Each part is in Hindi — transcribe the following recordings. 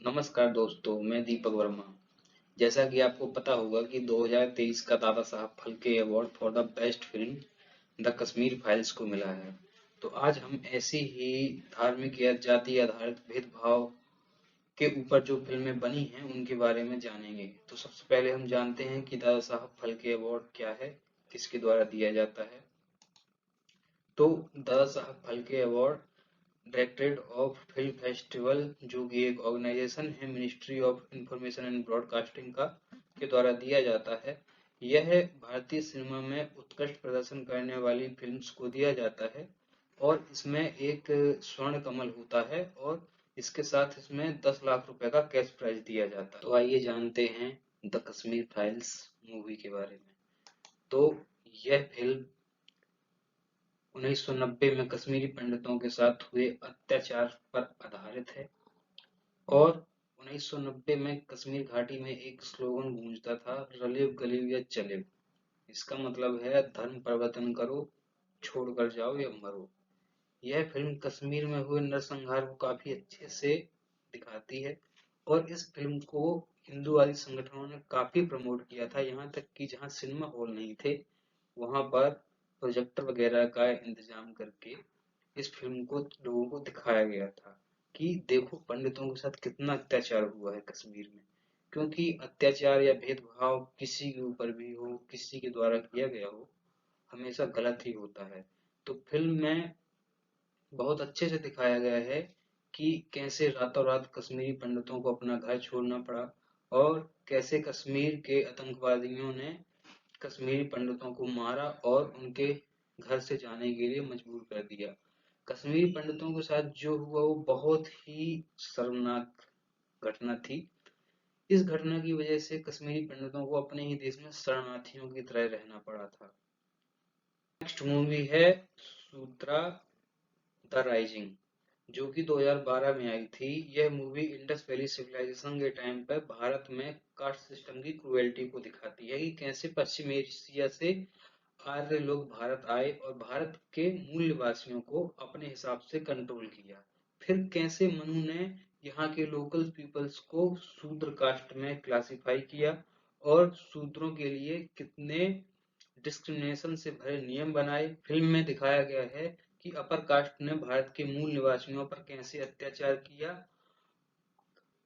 नमस्कार दोस्तों, मैं दीपक वर्मा। जैसा कि आपको पता होगा कि 2023 का Dada Saheb Phalke award for the best film the Kashmir files को मिला है। तो आज हम ऐसी ही धार्मिक या जाति आधारित भेदभाव के ऊपर जो फिल्में बनी हैं उनके बारे में जानेंगे। तो सबसे पहले हम जानते हैं कि दादा साहब फाल्के अवार्ड क्या है, किसके द्वारा दिया जाता है। तो Dada Saheb Phalke award directorate of film festival, जो कि एक ऑर्गेनाइजेशन है ministry of information and broadcasting का, के द्वारा दिया जाता है। यह भारतीय सिनेमा में उत्कृष्ट प्रदर्शन करने वाली फिल्म्स को दिया जाता है और इसमें एक स्वर्ण कमल होता है और इसके साथ इसमें 10 लाख रुपए का कैश प्राइज दिया जाता है। तो आइए जानते हैं द कश्मीर फाइल्स मूवी के बारे में। तो यह फिल्म 1990 में कश्मीरी पंडितों के साथ हुए अत्याचार पर आधारित है और 1990 में कश्मीर घाटी में एक स्लोगन गूंजता था, रलेव गलेव या चलेव। इसका मतलब है धर्म परिवर्तन करो, छोड़कर जाओ या मरो। यह फिल्म कश्मीर में हुए नरसंहार को काफी अच्छे से दिखाती है और इस फिल्म को हिंदूवादी संगठनों ने काफी प्रमोट किया था, यहाँ तक कि जहाँ सिनेमा हॉल नहीं थे वहां पर प्रोजेक्टर वगैरह का इंतजाम करके इस फिल्म को लोगों को दिखाया गया था कि देखो पंडितों के साथ कितना अत्याचार हुआ है कश्मीर में। क्योंकि अत्याचार या भेदभाव किसी के ऊपर भी हो, किसी के द्वारा किया गया हो, हमेशा गलत ही होता है। तो फिल्म में बहुत अच्छे से दिखाया गया है कि कैसे रातों रात कश्मीरी पंडितों को अपना घर छोड़ना पड़ा और कैसे कश्मीर के आतंकवादियों ने कश्मीरी पंडितों को मारा और उनके घर से जाने के लिए मजबूर कर दिया। कश्मीरी पंडितों के साथ जो हुआ वो बहुत ही शर्मनाक घटना थी। इस घटना की वजह से कश्मीरी पंडितों को अपने ही देश में शरणार्थियों की तरह रहना पड़ा था। नेक्स्ट मूवी है सूत्रा द राइजिंग, जो कि 2012 में आई थी। यह मूवी इंडस वैली सिविलाइजेशन के टाइम पर भारत में कास्ट सिस्टम की क्रुएल्टी को दिखाती है कि कैसे पश्चिमी एशिया से आर्य लोग भारत आए और भारत के मूल निवासियों को अपने हिसाब से कंट्रोल किया। फिर कैसे मनु ने यहाँ के लोकल पीपल्स को शूद्र कास्ट में क्लासिफाई किया और शूद्रों के लिए कितने डिस्क्रिमिनेशन से भरे नियम बनाए। फिल्म में दिखाया गया है कि अपर कास्ट ने भारत के मूल निवासियों पर कैसे अत्याचार किया,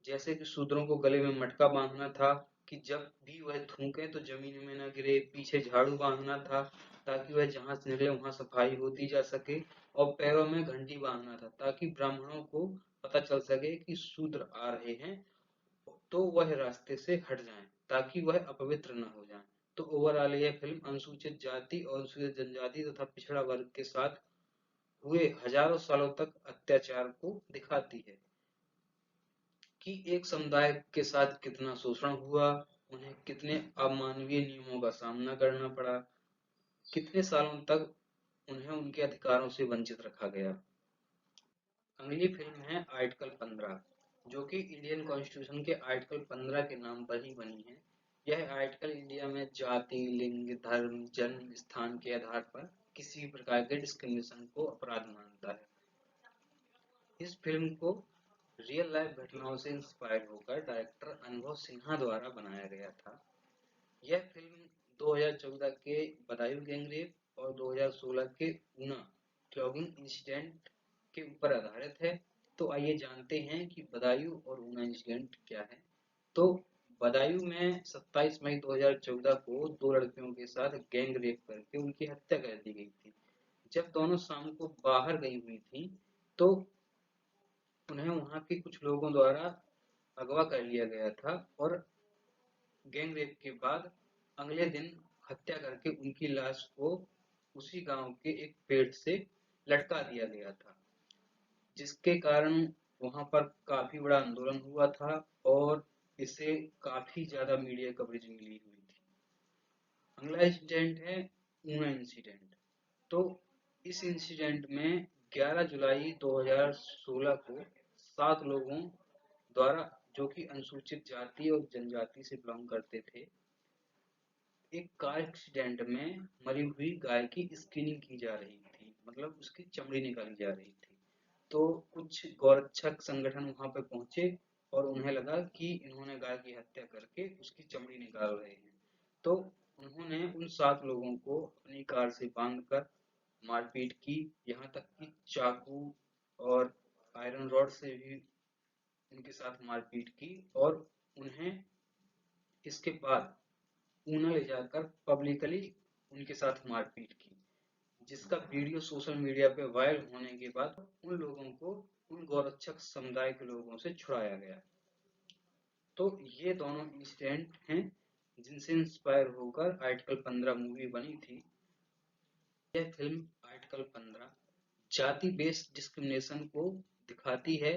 जैसे कि शूद्रों को गले में मटका बांधना था कि जब भी वह थूके तो जमीन में न गिरे, पीछे झाड़ू बांधना था ताकि वह जहां से निकले वहां सफाई होती जा सके और पैरों में घंटी बांधना था ताकि ब्राह्मणों को पता चल सके कि शूद्र आ रहे हैं तो वह रास्ते से हट जाएं ताकि वह अपवित्र न हो जाएं। तो ओवरऑल यह फिल्म अनुसूचित जाति और अनुसूचित जनजाति तथा पिछड़ा वर्ग के साथ हुए हजारों सालों तक अत्याचार को दिखाती है कि एक समुदाय के साथ कितना शोषण हुआ, उन्हें कितने अमानवीय नियमों का सामना करना पड़ा, कितने सालों तक उन्हें उनके अधिकारों से वंचित रखा गया। अगली फिल्म है आर्टिकल 15, जो कि इंडियन कॉन्स्टिट्यूशन के आर्टिकल 15 के नाम पर ही बनी है। यह आर्टिकल इंडिया में जाति, लिंग, धर्म, जन्म स्थान के आधार पर किसी भी प्रकार के डिस्क्रिमिनेशन को अपराध मानता है। इस फिल्म को रियल लाइफ घटनाओं से इंस्पायर होकर डायरेक्टर अनुभव सिन्हा द्वारा बनाया गया था। यह फिल्म 2014 के बदायूं गैंगरेप और 2016 के ऊना क्लॉगिंग इंसिडेंट के ऊपर आधारित है। तो आइए जानते हैं कि बदायूं और ऊना इंसिडेंट क्या है। तो बदायूं में 27 मई 2014 को दो लड़कियों के साथ गैंग रेप करके उनकी हत्या कर दी गई थी। जब दोनों शाम को बाहर गई हुई थी तो उन्हें वहां के कुछ लोगों द्वारा अगवा कर लिया गया था और गैंग रेप के बाद अगले दिन हत्या करके उनकी लाश को उसी गांव के एक पेड़ से लटका दिया गया था, जिसके कारण वहां पर काफी बड़ा आंदोलन हुआ था और इसे काफी ज्यादा मीडिया कवरेज मिली हुई थी। अगला इंसिडेंट है ऊना इंसिडेंट। तो इस इंसिडेंट में 11 जुलाई 2016 को 7 लोगों द्वारा, जो कि अनुसूचित जाति और जनजाति से बिलोंग करते थे, एक कार एक्सीडेंट में मरी हुई गाय की स्किनिंग की जा रही थी, मतलब उसकी चमड़ी निकाली जा रही थी। तो कुछ गौरक्षक संगठन वहां पे पहुंचे और उन्हें लगा कि इन्होंने गाय की हत्या करके उसकी चमड़ी निकाल रहे हैं। तो उन्होंने उन 7 लोगों को अपनी कार से बांधकर मारपीट की, यहाँ तक कि चाकू और आयरन रॉड से भी उनके साथ मारपीट की, और उन्हें इसके बाद ऊना ले जाकर पब्लिकली उनके साथ मारपीट की, जिसका वीडियो सोशल मीडिया पे वायरल होने के बाद उन लोगों को उन गौरक्षक समुदाय के लोगों से छुड़ाया गया। तो ये दोनों इंसिडेंट हैं जिनसे इंस्पायर होकर आर्टिकल 15 मूवी बनी थी। यह फिल्म आर्टिकल 15 जाति बेस्ड डिस्क्रिमिनेशन को दिखाती है।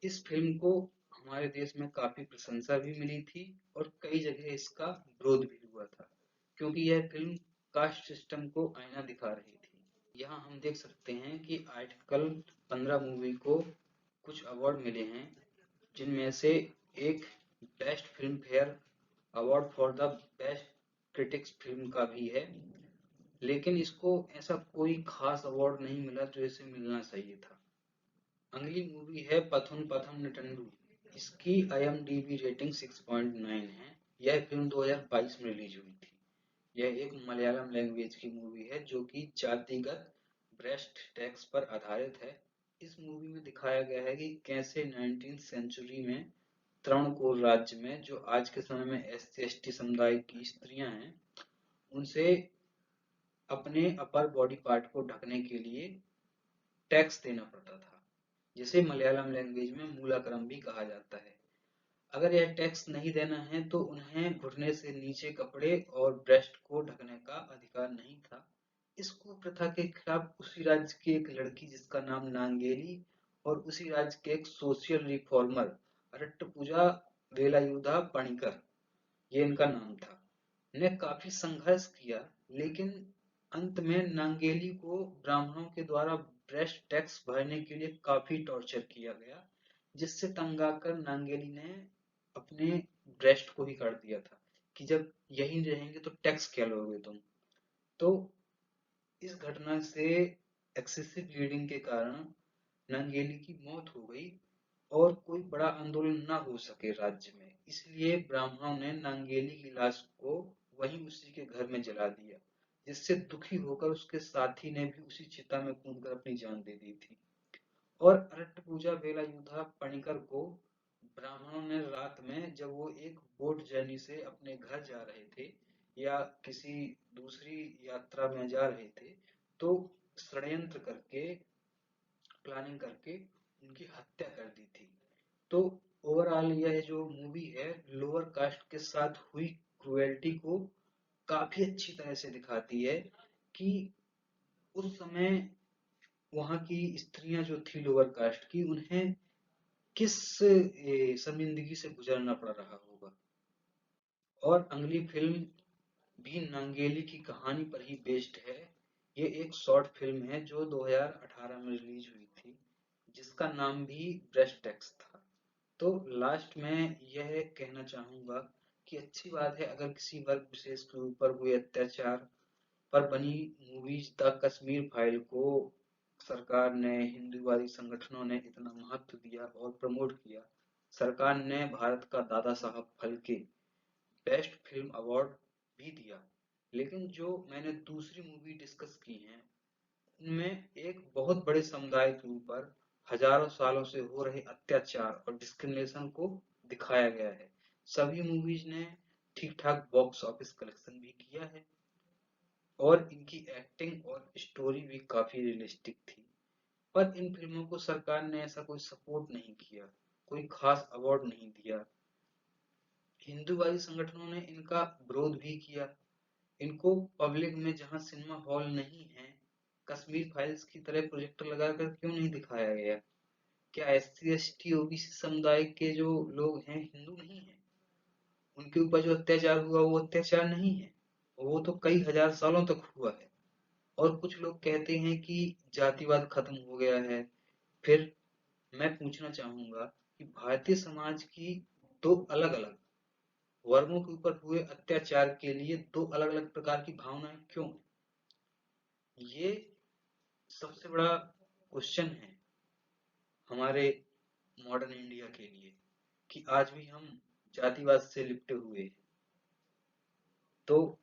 इस फिल्म को हमारे देश में काफी प्रशंसा भी मिली थी और कई जगह इसका विरोध भी हुआ था, क्योंकि यह फिल्म कास्ट सिस्टम को आईना दिखा रही थी। यहाँ हम देख सकते हैं कि आर्टिकल 15 मूवी को कुछ अवार्ड मिले हैं, जिनमें से एक best film fair award for the best critics film का भी है, लेकिन इसको ऐसा कोई खास अवार्ड नहीं मिला जो इसे मिलना चाहिए था। अगली मूवी है पथुन पथम निटंडू। इसकी IMDb रेटिंग 6.9 है। यह फिल्म 2022 में रिलीज हुई थी। यह एक मलयालम लैंग्वेज की मूवी है जो कि जातिगत ब्रेस्ट टैक्स पर आधारित है। इस मूवी में दिखाया गया है कि कैसे 19th सेंचुरी में तृणकोल राज्य में, जो आज के समय में SC/ST समुदाय की स्त्रियां हैं, उनसे अपने अपर बॉडी पार्ट को ढकने के लिए टैक्स देना पड़ता था, जिसे मलयालम लैंग्वेज में मूलाक्रम भी कहा जाता है। अगर यह टैक्स नहीं देना है तो उन्हें घुटने से नीचे कपड़े और ब्रेस्ट को ढकने का अधिकार नहीं था। इस कुप्रथा के खिलाफ उसी राज्य की एक लड़की जिसका नाम नांगेली और उसी राज्य के एक सोशल रिफॉर्मर अरट्टपूजा वेलायुधा पणिकर, ये इनका नाम था, ने काफी संघर्ष किया, लेकिन अंत में नांगेली को ब्राह्मणों के द्वारा ब्रेस्ट टैक्स भरने के लिए काफी टॉर्चर किया गया, जिससे तंग आकर नांगेली ने अपने ब्रेस्ट को ही काट दिया था कि जब यही रहेंगे तो टैक्स क्या लोगे तुम। तो इस घटना से एक्सेसिव ब्लीडिंग के कारण नांगेली की मौत हो गई और कोई बड़ा आंदोलन न हो सके राज्य में, इसलिए ब्राह्मणों ने नांगेली की लाश को वहीं उसी के घर में जला दिया, जिससे दुखी होकर उसके साथी ने भी उसी चिता में कूदकर अपनी जान दे दी थी। और अरट्टपूजा वेलायुधा पणिकर को ब्राह्मणों ने रात में, जब वो एक बोट जर्नी से अपने घर जा रहे थे या किसी दूसरी यात्रा में जा रहे थे, तो षड्यंत्र करके, प्लानिंग करके उनकी हत्या कर दी थी। तो ओवरऑल यह जो मूवी है लोअर कास्ट के साथ हुई क्रुएल्टी को काफी अच्छी तरह से दिखाती है कि उस समय वहां की स्त्रियां जो थी लोअर कास्ट की, उन्हें किस शर्मिंदगी से गुजरना पड़ रहा होगा। और अगली फिल्म भी नांगेली की कहानी पर ही बेस्ड है। ये एक शॉर्ट फिल्म है जो 2018 में रिलीज हुई थी, जिसका नाम भी ब्रेस्ट टैक्स था। तो लास्ट में यह कहना चाहूंगा कि अच्छी बात है अगर किसी वर्ग विशेष के ऊपर हुए अत्याचार पर बनी मूवीज द कश्मीर फाइल को सरकार ने, हिंदूवादी संगठनों ने इतना महत्व दिया और प्रमोट किया। सरकार ने भारत का Dada Saheb Phalke best film award भी दिया। लेकिन जो मैंने दूसरी मूवी डिस्कस की है, उनमें एक बहुत बड़े समुदाय के ऊपर हजारों सालों से हो रहे अत्याचार और डिस्क्रिमिनेशन को दिखाया गया है। सभी मूवीज ने ठीक ठाक बॉक्स ऑफिस कलेक्शन भी किया है और इनकी एक्टिंग और स्टोरी भी काफी रियलिस्टिक थी। पर इन फिल्मों को सरकार ने ऐसा कोई सपोर्ट नहीं किया, कोई खास अवार्ड नहीं दिया। हिंदूवादी संगठनों ने इनका विरोध भी किया। इनको पब्लिक में जहां सिनेमा हॉल नहीं है, कश्मीर फाइल्स की तरह प्रोजेक्टर लगाकर क्यों नहीं दिखाया गया? क्या SC/ST OBC समुदाय के जो लोग हैं हिंदू नहीं है? उनके ऊपर जो अत्याचार हुआ वो अत्याचार नहीं है? वो तो कई हजार सालों तक हुआ है। और कुछ लोग कहते हैं कि जातिवाद खत्म हो गया है। फिर मैं पूछना चाहूंगा कि भारतीय समाज की दो अलग अलग वर्गों के ऊपर हुए अत्याचार के लिए दो अलग अलग प्रकार की भावनाएं क्यों हैं? ये सबसे बड़ा क्वेश्चन है हमारे मॉडर्न इंडिया के लिए। कि आज भी हम जातिवाद से लिपटे हुए हैं। तो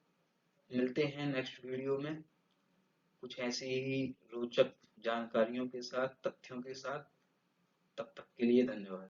मिलते हैं नेक्स्ट वीडियो में कुछ ऐसी ही रोचक जानकारियों के साथ, तथ्यों के साथ। तब तक के लिए धन्यवाद।